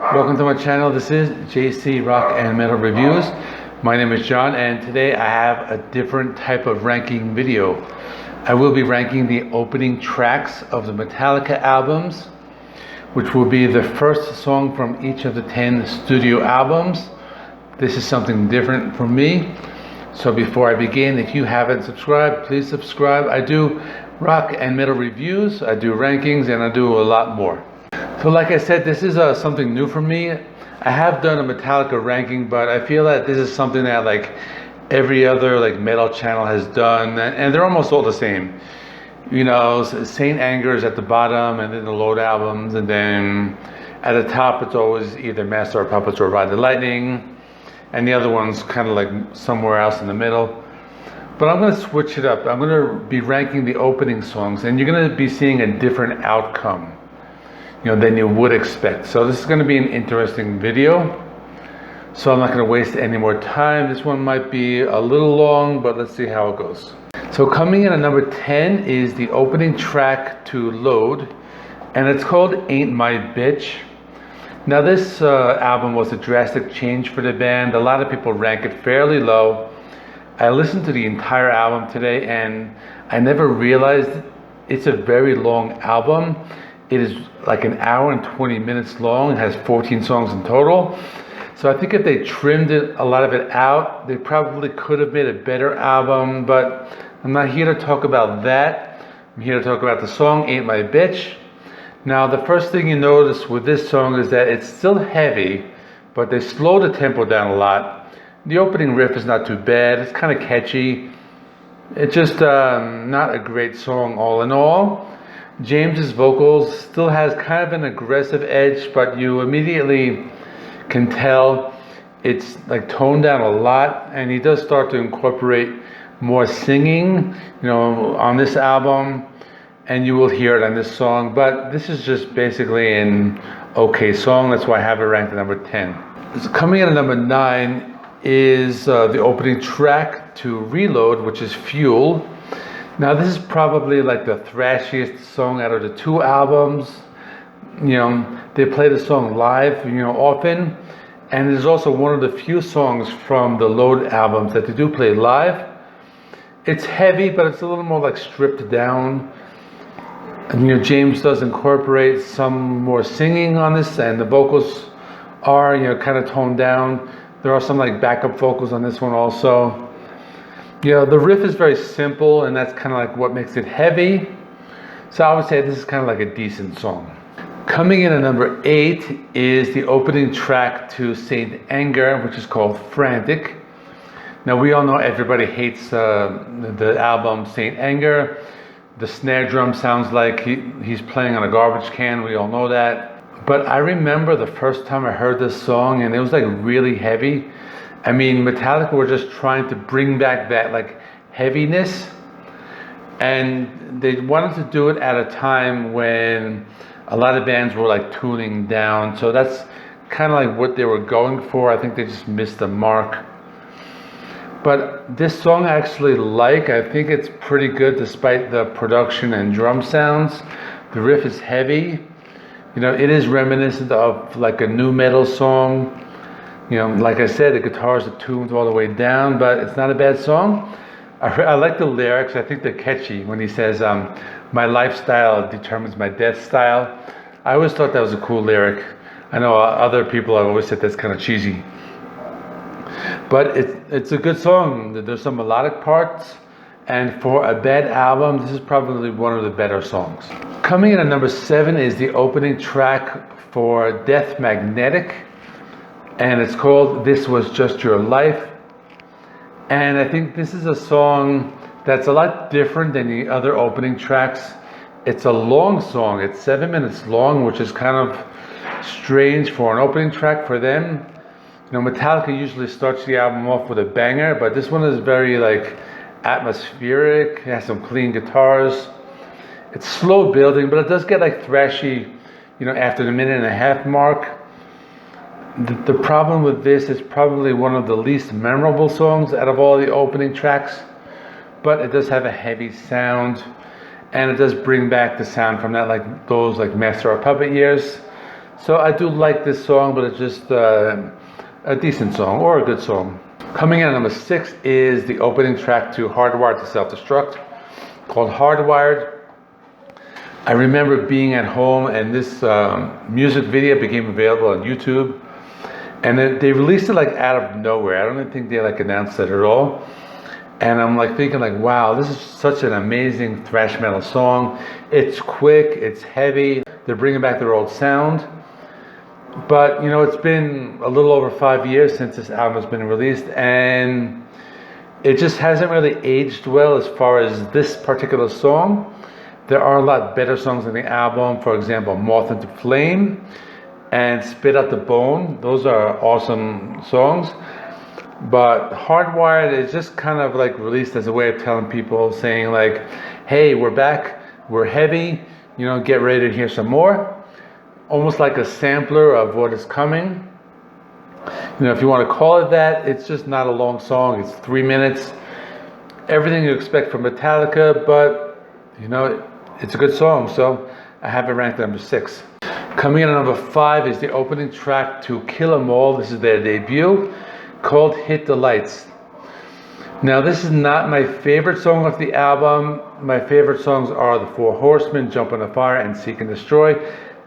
Welcome to my channel. This is JC Rock and Metal Reviews. My name is John, and today I have a different type of ranking video. I will be ranking the opening tracks of the Metallica albums, which will be the first song from each of the 10 studio albums. This is something different for me. So before I begin, if you haven't subscribed, please subscribe. I do rock and metal reviews, I do rankings, and I do a lot more. So like I said, this is something new for me. I have done a Metallica ranking, but I feel that this is something that like every other like metal channel has done, and they're almost all the same. You know, Saint Anger is at the bottom, and then the Load albums, and then at the top it's always either Master of Puppets or Ride the Lightning, and the other one's kind of like somewhere else in the middle. But I'm going to switch it up. I'm going to be ranking the opening songs, and you're going to be seeing a different outcome, you know, than you would expect. So this is going to be an interesting video. So I'm not going to waste any more time. This one might be a little long, but let's see how it goes. So coming in at number 10 is the opening track to Load, and it's called Ain't My Bitch. Now this album was a drastic change for the band. A lot of people rank it fairly low. I listened to the entire album today, and I never realized it's a very long album. It is like an hour and 20 minutes long. It has 14 songs in total. So I think if they trimmed a lot of it out, they probably could have made a better album, but I'm not here to talk about that. I'm here to talk about the song, Ain't My Bitch. Now, the first thing you notice with this song is that it's still heavy, but they slow the tempo down a lot. The opening riff is not too bad. It's kind of catchy. It's just not a great song all in all. James's vocals still has kind of an aggressive edge, but you immediately can tell it's like toned down a lot, and he does start to incorporate more singing, you know, on this album, and you will hear it on this song. But this is just basically an okay song. That's why I have it ranked at number 10. So coming in at number 9 is the opening track to Reload, which is Fuel. Now this is probably like the thrashiest song out of the two albums. You know, they play the song live, you know, often, and it is also one of the few songs from the Load albums that they do play live. It's heavy, but it's a little more like stripped down. And you know, James does incorporate some more singing on this, and the vocals are, you know, kind of toned down. There are some like backup vocals on this one also. You know, the riff is very simple, and that's kind of like what makes it heavy. So I would say this is kind of like a decent song. Coming in at number 8 is the opening track to Saint Anger, which is called Frantic. Now we all know everybody hates the album Saint Anger. The snare drum sounds like he's playing on a garbage can. We all know that. But I remember the first time I heard this song, and it was like really heavy. I mean, Metallica were just trying to bring back that like heaviness, and they wanted to do it at a time when a lot of bands were like tuning down. So that's kind of like what they were going for. I think they just missed the mark. But this song I actually like. I think it's pretty good despite the production and drum sounds. The riff is heavy. You know, it is reminiscent of like a nu metal song. You know, like I said, the guitars are tuned all the way down, but it's not a bad song. I like the lyrics. I think they're catchy when he says, my lifestyle determines my death style. I always thought that was a cool lyric. I know other people have always said that's kind of cheesy. But it's a good song. There's some melodic parts, and for a bad album, this is probably one of the better songs. Coming in at number 7 is the opening track for Death Magnetic, and it's called This Was Just Your Life. And I think this is a song that's a lot different than the other opening tracks. It's a long song. It's 7 minutes long, which is kind of strange for an opening track for them. You know, Metallica usually starts the album off with a banger, but this one is very like atmospheric. It has some clean guitars. It's slow building, but it does get like thrashy, you know, after the 1.5-minute mark. The problem with this is probably one of the least memorable songs out of all the opening tracks, but it does have a heavy sound, and it does bring back the sound from that, like those like Master of Puppet years. So I do like this song, but it's just a decent song or a good song. Coming in at number 6 is the opening track to Hardwired to Self Destruct, called Hardwired. I remember being at home and this music video became available on YouTube, and they released it like out of nowhere. I don't even think they like announced it at all. And I'm like thinking like, wow, this is such an amazing thrash metal song. It's quick, it's heavy. They're bringing back their old sound. But you know, it's been a little over 5 years since this album has been released, and it just hasn't really aged well as far as this particular song. There are a lot better songs in the album. For example, Moth into Flame and Spit Out the Bone. Those are awesome songs. But Hardwired is just kind of like released as a way of telling people, saying like, hey, we're back, we're heavy, you know, get ready to hear some more. Almost like a sampler of what is coming. You know, if you want to call it that, it's just not a long song. It's 3 minutes. Everything you expect from Metallica, but you know, it's a good song, so I have it ranked at number 6. Coming in at number 5 is the opening track to Kill 'Em All. This is their debut, called Hit the Lights. Now, this is not my favorite song of the album. My favorite songs are The Four Horsemen, Jump on the Fire, and Seek and Destroy.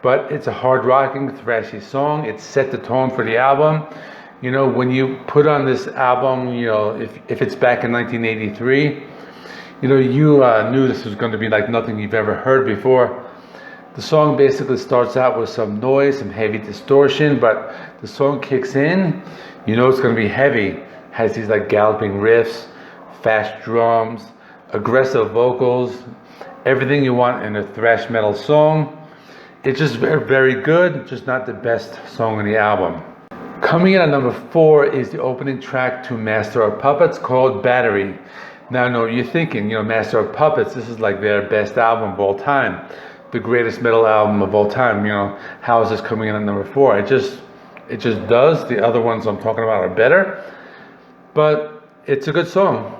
But it's a hard-rocking, thrashy song. It set the tone for the album. You know, when you put on this album, you know, if it's back in 1983, you know, you knew this was going to be like nothing you've ever heard before. The song basically starts out with some noise, some heavy distortion, but the song kicks in, you know it's going to be heavy. Has these like galloping riffs, fast drums, aggressive vocals, everything you want in a thrash metal song. It's just very, very good, just not the best song on the album. Coming in at number 4 is the opening track to Master of Puppets, called Battery. Now I know what you're thinking, you know, Master of Puppets, this is like their best album of all time. The greatest metal album of all time, you know, how is this coming in at number 4? It just does. The other ones I'm talking about are better, but it's a good song.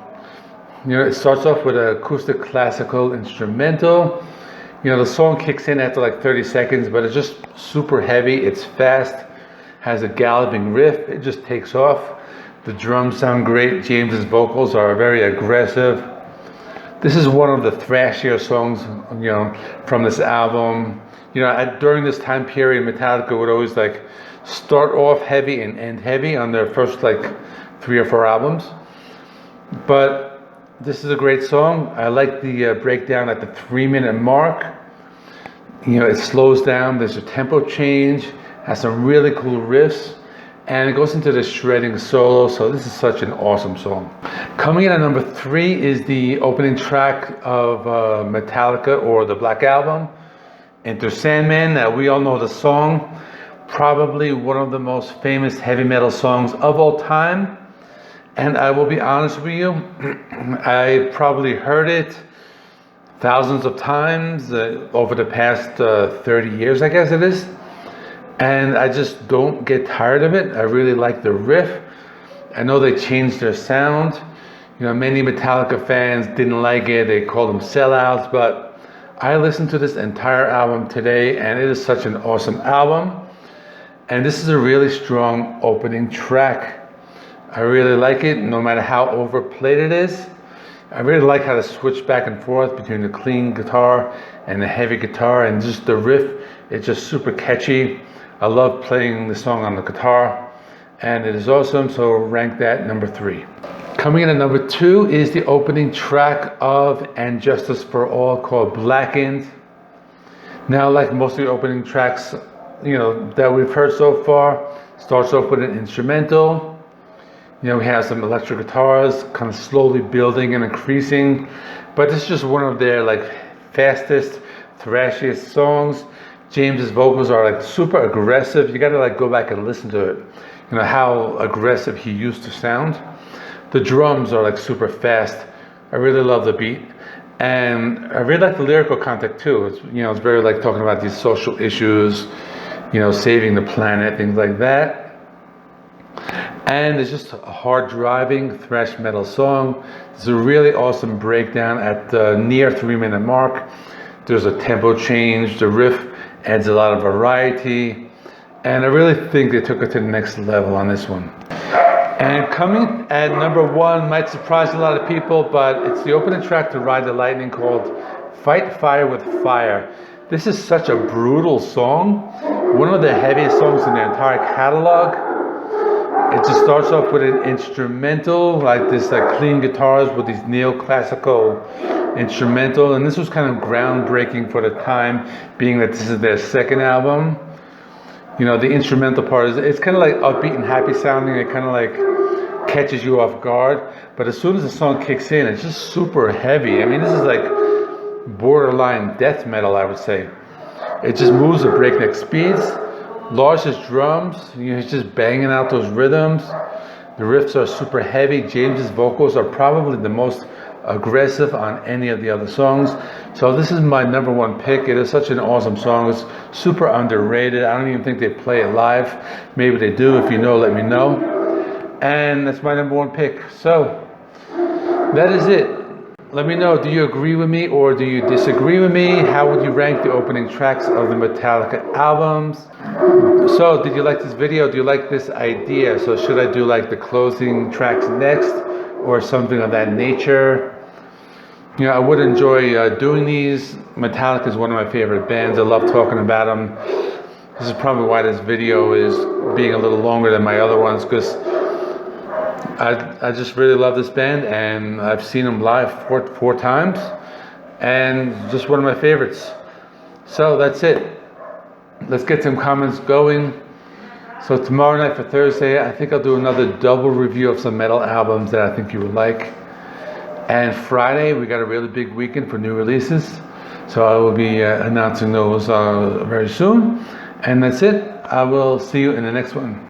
You know, it starts off with an acoustic classical instrumental. You know, the song kicks in after like 30 seconds, but it's just super heavy. It's fast, has a galloping riff. It just takes off. The drums sound great. James's vocals are very aggressive. This is one of the thrashier songs, you know, from this album. You know, during this time period, Metallica would always like start off heavy and end heavy on their first like 3 or 4 albums. But this is a great song. I like the breakdown at the 3-minute mark. You know, it slows down. There's a tempo change. Has some really cool riffs. And it goes into the shredding solo, so this is such an awesome song. Coming in at number 3 is the opening track of Metallica, or the Black Album, Enter Sandman. Now, we all know the song, probably one of the most famous heavy metal songs of all time. And I will be honest with you, I probably heard it thousands of times over the past 30 years, I guess it is. And I just don't get tired of it. I really like the riff. I know they changed their sound. You know, many Metallica fans didn't like it. They called them sellouts. But I listened to this entire album today, and it is such an awesome album. And this is a really strong opening track. I really like it, no matter how overplayed it is. I really like how to switch back and forth between the clean guitar and the heavy guitar, and just the riff. It's just super catchy. I love playing the song on the guitar, and it is awesome, so rank that number 3. Coming in at number 2 is the opening track of And Justice for All, called Blackened. Now, like most of the opening tracks, you know, that we've heard so far, starts off with an instrumental. You know, we have some electric guitars kind of slowly building and increasing, but this is just one of their like fastest, thrashiest songs. James's vocals are like super aggressive. You gotta like go back and listen to it. You know how aggressive he used to sound. The drums are like super fast. I really love the beat, and I really like the lyrical content too. It's, you know, it's very like talking about these social issues, you know, saving the planet, things like that. And it's just a hard driving thrash metal song. It's a really awesome breakdown at the near 3-minute mark. There's a tempo change. The riff adds a lot of variety. And I really think they took it to the next level on this one. And coming at number 1 might surprise a lot of people, but it's the opening track to Ride the Lightning called Fight Fire with Fire. This is such a brutal song, one of the heaviest songs in their entire catalog. It just starts off with an instrumental, like this clean guitars with these neoclassical instrumental, and this was kind of groundbreaking for the time, being that this is their second album. You know, the instrumental part it's kind of like upbeat and happy sounding. It kind of like catches you off guard, but as soon as the song kicks in, it's just super heavy. I mean, this is like borderline death metal, I would say. It just moves at breakneck speeds. Lars's drums, you know, he's just banging out those rhythms. The riffs are super heavy. James's vocals are probably the most aggressive on any of the other songs. So this is my number 1 pick. It is such an awesome song. It's super underrated. I don't even think they play it live. Maybe they do. If you know, let me know. And that's my number 1 pick. So that is it. Let me know, do you agree with me or do you disagree with me? How would you rank the opening tracks of the Metallica albums? So did you like this video? Do you like this idea? So should I do like the closing tracks next or something of that nature? You know, I would enjoy doing these. Metallica is one of my favorite bands. I love talking about them. This is probably why this video is being a little longer than my other ones, because I just really love this band, and I've seen them live four times, and just one of my favorites. So that's it. Let's get some comments going. So tomorrow night for Thursday, I think I'll do another double review of some metal albums that I think you would like. And Friday, we got a really big weekend for new releases. So I will be announcing those very soon. And that's it. I will see you in the next one.